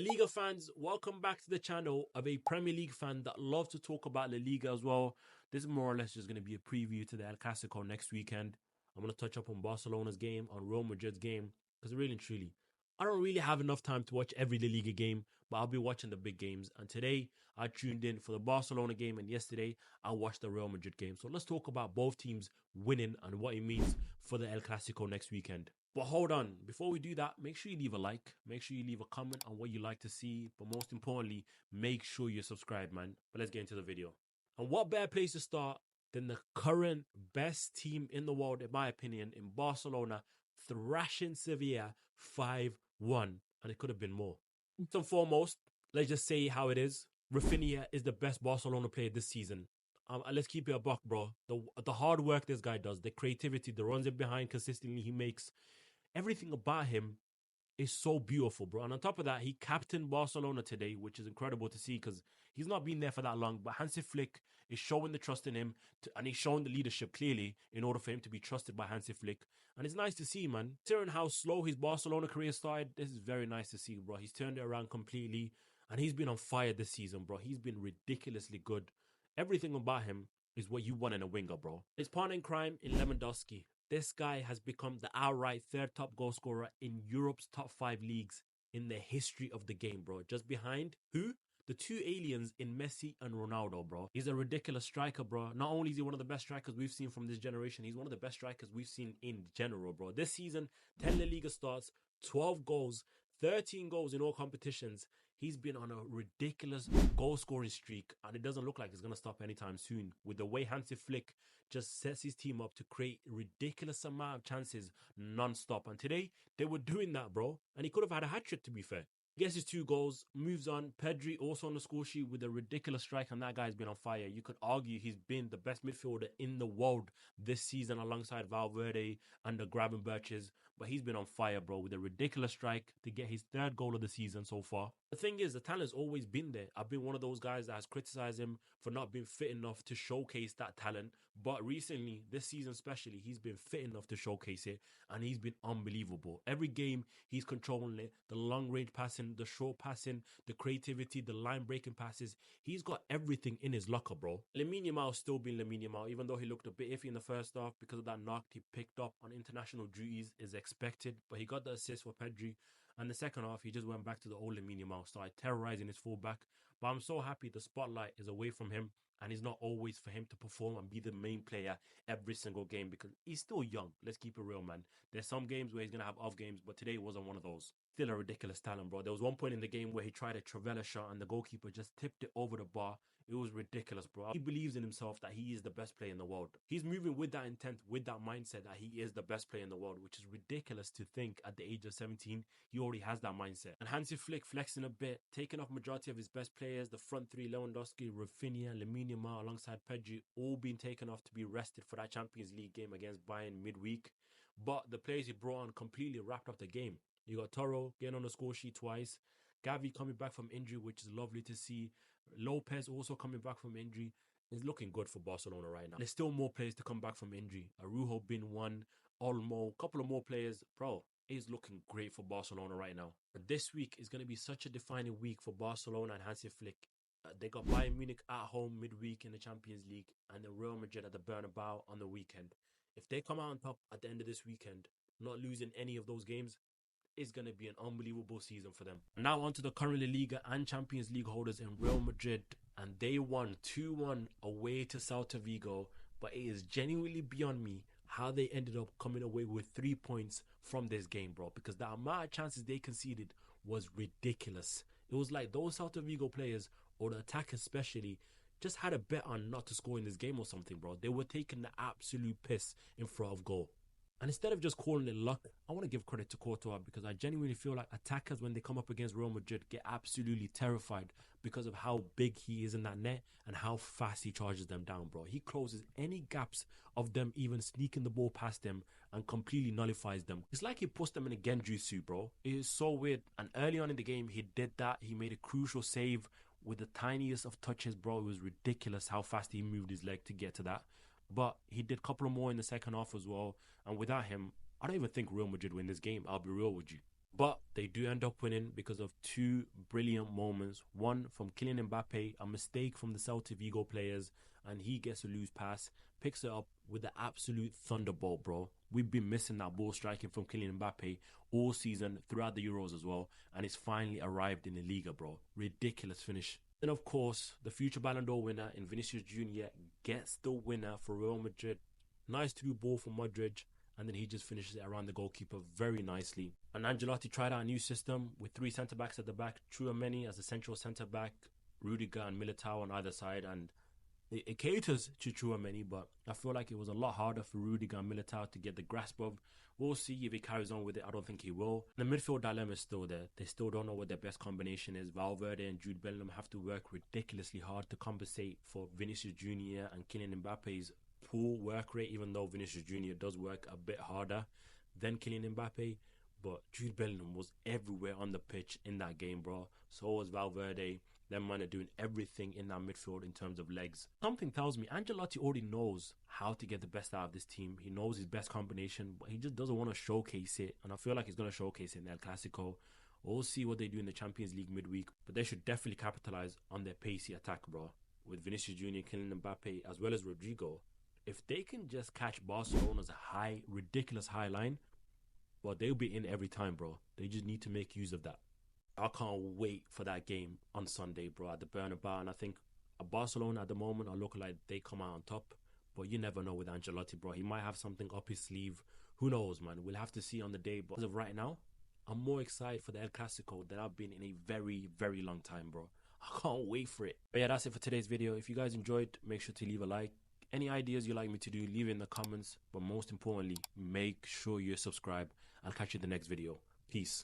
Liga fans, welcome back to the channel of a Premier League fan that loves to talk about La Liga as well. This is more or less just going to be a preview to the El Clasico next weekend. I'm going to touch up on Barcelona's game, on Real Madrid's game, because really and truly, I don't really have enough time to watch every La Liga game, but I'll be watching the big games. And today, I tuned in for the Barcelona game, and yesterday, I watched the Real Madrid game. So let's talk about both teams winning and what it means for the El Clasico next weekend. But hold on, before we do that, make sure you leave a like, make sure you leave a comment on what you like to see, but most importantly, make sure you're subscribed, man. But let's get into the video. And what better place to start than the current best team in the world, in my opinion, in Barcelona, thrashing Sevilla 5-1, and it could have been more. First and foremost, let's just say how it is. Rafinha is the best Barcelona player this season. Let's keep it a buck, bro. The hard work this guy does, the creativity, the runs in behind consistently he makes, everything about him is so beautiful, bro. And on top of that, he captained Barcelona today, which is incredible to see because he's not been there for that long. But Hansi Flick is showing the trust in him, and he's showing the leadership clearly in order for him to be trusted by Hansi Flick. And it's nice to see, man. Considering how slow his Barcelona career started, this is very nice to see, bro. He's turned it around completely, and he's been on fire this season, bro. He's been ridiculously good. Everything about him is what you want in a winger, bro. His partner in crime in Lewandowski. This guy has become the outright third top goal scorer in Europe's top 5 leagues in the history of the game, bro. Just behind who? The two aliens in Messi and Ronaldo, bro. He's a ridiculous striker, bro. Not only is he one of the best strikers we've seen from this generation, he's one of the best strikers we've seen in general, bro. This season, 10 La Liga starts, 12 goals, 13 goals in all competitions. He's been on a ridiculous goal scoring streak, and it doesn't look like it's going to stop anytime soon. With the way Hansi Flick just sets his team up to create ridiculous amount of chances non-stop. And today, they were doing that, bro. And he could have had a hat-trick, to be fair. Gets his 2 goals, moves on. Pedri also on the score sheet with a ridiculous strike, and that guy's been on fire. You could argue he's been the best midfielder in the world this season alongside Valverde and the Gravenberches. But he's been on fire, bro, with a ridiculous strike to get his 3rd goal of the season so far. The thing is, the talent's always been there. I've been one of those guys that has criticized him for not being fit enough to showcase that talent. But recently, this season especially, he's been fit enough to showcase it. And he's been unbelievable. Every game, he's controlling it. The long-range passing, the short passing, the creativity, the line-breaking passes. He's got everything in his locker, bro. Lamine Yamal still being Lamine Yamal. Even though he looked a bit iffy in the first half because of that knock he picked up on international duties is expected. But he got the assist for Pedri. And the second half, he just went back to the old Lamine Yamal, started terrorizing his fullback. But I'm so happy the spotlight is away from him, and it's not always for him to perform and be the main player every single game because he's still young. Let's keep it real, man. There's some games where he's going to have off games, but today wasn't one of those. Still a ridiculous talent, bro. There was one point in the game where he tried a Travella shot and the goalkeeper just tipped it over the bar. It was ridiculous, bro. He believes in himself that he is the best player in the world. He's moving with that intent, with that mindset that he is the best player in the world, which is ridiculous to think at the age of 17, he already has that mindset. And Hansi Flick flexing a bit, taking off majority of his best players, the front 3, Lewandowski, Rafinha, Lamine Yamal, alongside Pedri, all being taken off to be rested for that Champions League game against Bayern midweek. But the players he brought on completely wrapped up the game. You got Toro getting on the score sheet twice, Gavi coming back from injury, which is lovely to see. Lopez also coming back from injury. It's looking good for Barcelona right now. There's still more players to come back from injury. Araujo been one, Olmo, a couple of more players. Bro, it's looking great for Barcelona right now. But this week is going to be such a defining week for Barcelona and Hansi Flick. They got Bayern Munich at home midweek in the Champions League and then Real Madrid at the Bernabeu on the weekend. If they come out on top at the end of this weekend, not losing any of those games, is going to be an unbelievable season for them. Now on to the current La Liga and Champions League holders in Real Madrid, and they won 2-1 away to Celta Vigo, but it is genuinely beyond me how they ended up coming away with 3 points from this game, bro, because the amount of chances they conceded was ridiculous. It was like those Celta Vigo players, or the attack especially, just had a bet on not to score in this game or something, bro. They were taking the absolute piss in front of goal. And instead of just calling it luck, I want to give credit to Courtois because I genuinely feel like attackers, when they come up against Real Madrid, get absolutely terrified because of how big he is in that net and how fast he charges them down, bro. He closes any gaps of them even sneaking the ball past them and completely nullifies them. It's like he puts them in a genjutsu, bro. It is so weird. And early on in the game, he did that. He made a crucial save with the tiniest of touches, bro. It was ridiculous how fast he moved his leg to get to that. But he did a couple of more in the second half as well. And without him, I don't even think Real Madrid win this game. I'll be real with you. But they do end up winning because of two brilliant moments. One from Kylian Mbappe, a mistake from the Celta Vigo players, and he gets a loose pass, picks it up with the absolute thunderbolt, bro. We've been missing that ball striking from Kylian Mbappe all season, throughout the Euros as well, and it's finally arrived in the Liga, bro. Ridiculous finish. Then, of course, the future Ballon d'Or winner in Vinicius Jr. gets the winner for Real Madrid. Nice through ball from Madrid, and then he just finishes it around the goalkeeper very nicely. And Ancelotti tried out a new system with three centre-backs at the back, Tchouaméni as a central centre-back, Rudiger and Militao on either side, and it caters to Tchouaméni, but I feel like it was a lot harder for Rudiger and Militao to get the grasp of. We'll see if he carries on with it. I don't think he will. The midfield dilemma is still there. They still don't know what their best combination is. Valverde and Jude Bellingham have to work ridiculously hard to compensate for Vinicius Jr. and Kylian Mbappe's poor work rate, even though Vinicius Jr. does work a bit harder than Kylian Mbappe. But Jude Bellingham was everywhere on the pitch in that game, bro. So was Valverde. Them man are doing everything in that midfield in terms of legs. Something tells me Ancelotti already knows how to get the best out of this team. He knows his best combination, but he just doesn't want to showcase it. And I feel like he's going to showcase it in El Clasico. We'll see what they do in the Champions League midweek. But they should definitely capitalize on their pacey attack, bro. With Vinicius Jr., Kylian Mbappe, as well as Rodrigo. If they can just catch Barcelona's high, ridiculous high line, well, they'll be in every time, bro. They just need to make use of that. I can't wait for that game on Sunday, bro, at the Bernabeu. And I think Barcelona at the moment are looking like they come out on top. But you never know with Ancelotti, bro. He might have something up his sleeve. Who knows, man? We'll have to see on the day. But as of right now, I'm more excited for the El Clasico than I've been in a very, very long time, bro. I can't wait for it. But yeah, that's it for today's video. If you guys enjoyed, make sure to leave a like. Any ideas you'd like me to do, leave it in the comments. But most importantly, make sure you subscribe. I'll catch you in the next video. Peace.